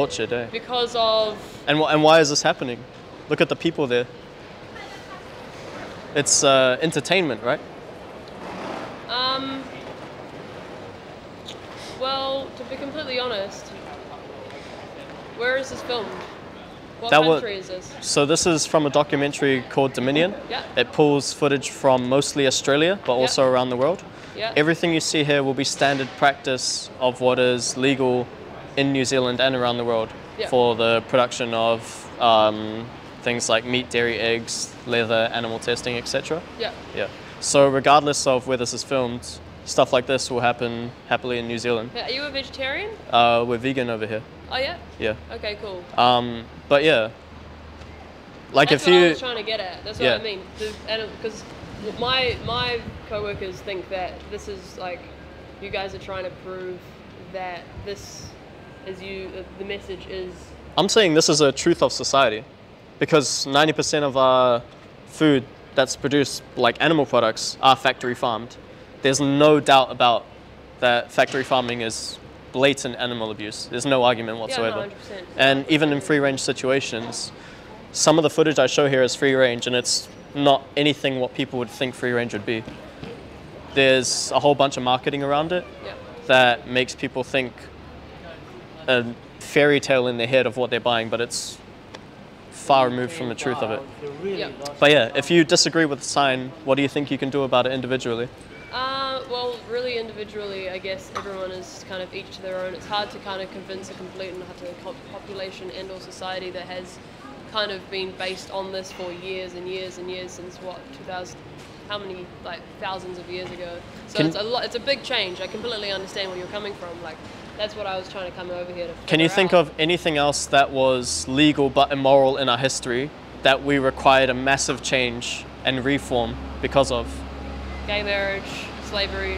tortured, eh? Because of... And why is this happening? Look at the people there. It's entertainment, right? Well, to be completely honest, where is this filmed? What That country is this? So this is from a documentary called Dominion. Yeah. It pulls footage from mostly Australia, but also around the world. Yeah. Everything you see here will be standard practice of what is legal in New Zealand and around the world for the production of things like meat, dairy, eggs, leather, animal testing, etc. Yeah. Yeah. So regardless of where this is filmed, stuff like this will happen happily in New Zealand. Are you a vegetarian? We're vegan over here. Oh yeah? Yeah. Okay, cool. But yeah. Like That's if you... what I was trying to get at. That's what I mean. Because my co-workers think that this is like, you guys are trying to prove that this is the message is... I'm saying this is a truth of society. Because 90% of our food that's produced, like animal products, are factory farmed. There's no doubt about that factory farming is blatant animal abuse. There's no argument whatsoever. Yeah, no, 100%. And even in free range situations, some of the footage I show here is free range and it's not anything what people would think free range would be. There's a whole bunch of marketing around it that makes people think a fairy tale in their head of what they're buying, but it's far removed from the truth of it. But yeah, if you disagree with the sign, what do you think you can do about it individually? Well, really individually, I guess everyone is kind of each to their own. It's hard to kind of convince a complete and utter population and or society that has kind of been based on this for years and years and years since what, 2000, how many, like thousands of years ago. So it's a lot, it's a big change. I completely understand where you're coming from. Like, that's what I was trying to come over here to Can you think of anything else that was legal but immoral in our history that we required a massive change and reform because of? Gay marriage, slavery,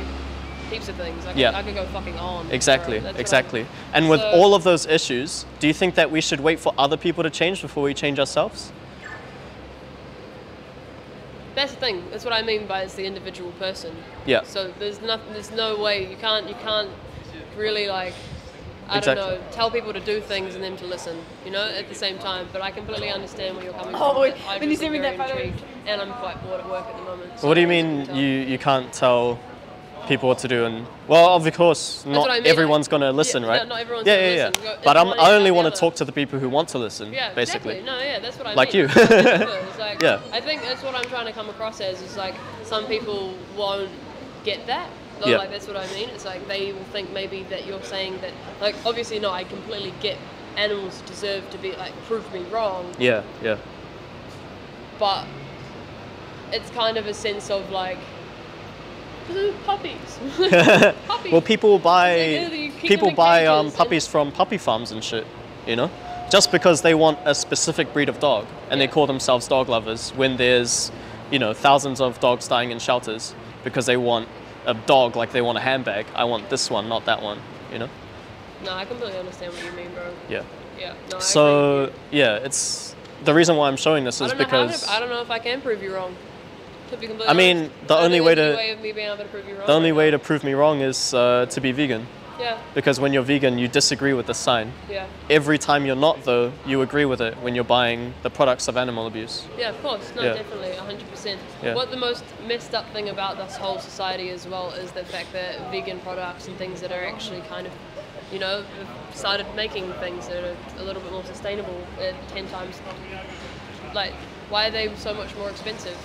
heaps of things. I could go fucking on. Exactly, bro. exactly. And with all of those issues, do you think that we should wait for other people to change before we change ourselves? That's the thing. That's what I mean by it's the individual person. Yeah. So there's no way you can't really like, I don't know, tell people to do things and them to listen, you know, at the same time. But I completely understand where you're coming from. When you send me that photo. And I'm quite bored at work at the moment. So what do you mean you can't tell people what to do? And well, of course, not everyone's going to listen, right? Yeah, not everyone's going to listen. But I only want to talk to the people who want to listen, basically. Exactly. No, yeah, that's what I mean. Like you. It's like, yeah. I think that's what I'm trying to come across as, is like, some people won't get that. Like, that's what I mean. It's like they will think maybe that you're saying that, like, obviously no, I completely get animals deserve to be, like, prove me wrong. Yeah, yeah. But it's kind of a sense of like, puppies. Puppies. Well, people buy puppies and from puppy farms and shit, you know? Just because they want a specific breed of dog and they call themselves dog lovers when there's, you know, thousands of dogs dying in shelters because they want a dog like they want a handbag. I want this one, not that one, you know? No, I completely understand what you mean, bro. Yeah. Yeah. No, so, yeah, it's the reason why I'm showing this is because I don't know if I can prove you wrong. To be completely I mean, honest. the only way to of me being able to prove you wrong. the only way to prove me wrong is to be vegan. Yeah. Because when you're vegan, you disagree with the sign. Yeah. Every time you're not, though, you agree with it when you're buying the products of animal abuse. Yeah, of course. No, definitely, 100%. Yeah. What the most messed up thing about this whole society as well is the fact that vegan products and things that are actually kind of, you know, have started making things that are a little bit more sustainable at 10 times. Like, why are they so much more expensive?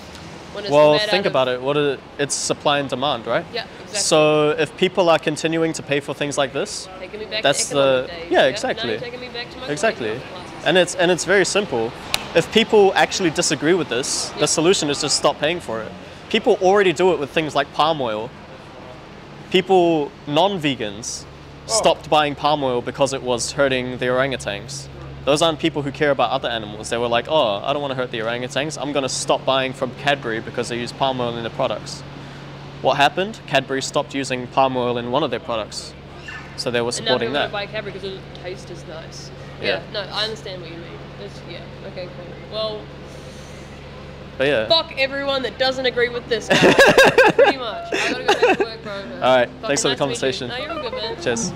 When it's well, think about it. It's supply and demand, right? Yeah, exactly. So if people are continuing to pay for things like this, taking me back that's to the days. yeah, exactly. Now you're taking me back to my exactly. And it's very simple. If people actually disagree with this, the solution is just stop paying for it. People already do it with things like palm oil. People, non-vegans, stopped buying palm oil because it was hurting the orangutans. Those aren't people who care about other animals. They were like, oh, I don't want to hurt the orangutans. I'm going to stop buying from Cadbury because they use palm oil in their products. What happened? Cadbury stopped using palm oil in one of their products. So they were supporting that. And now people buy Cadbury because it tastes as nice. Yeah. No, I understand what you mean. Yeah, okay, cool. Well, but yeah. Fuck everyone that doesn't agree with this guy. Pretty much. I gotta go back to work, bro. Alright, thanks for the conversation. No, you're all good, man. Cheers.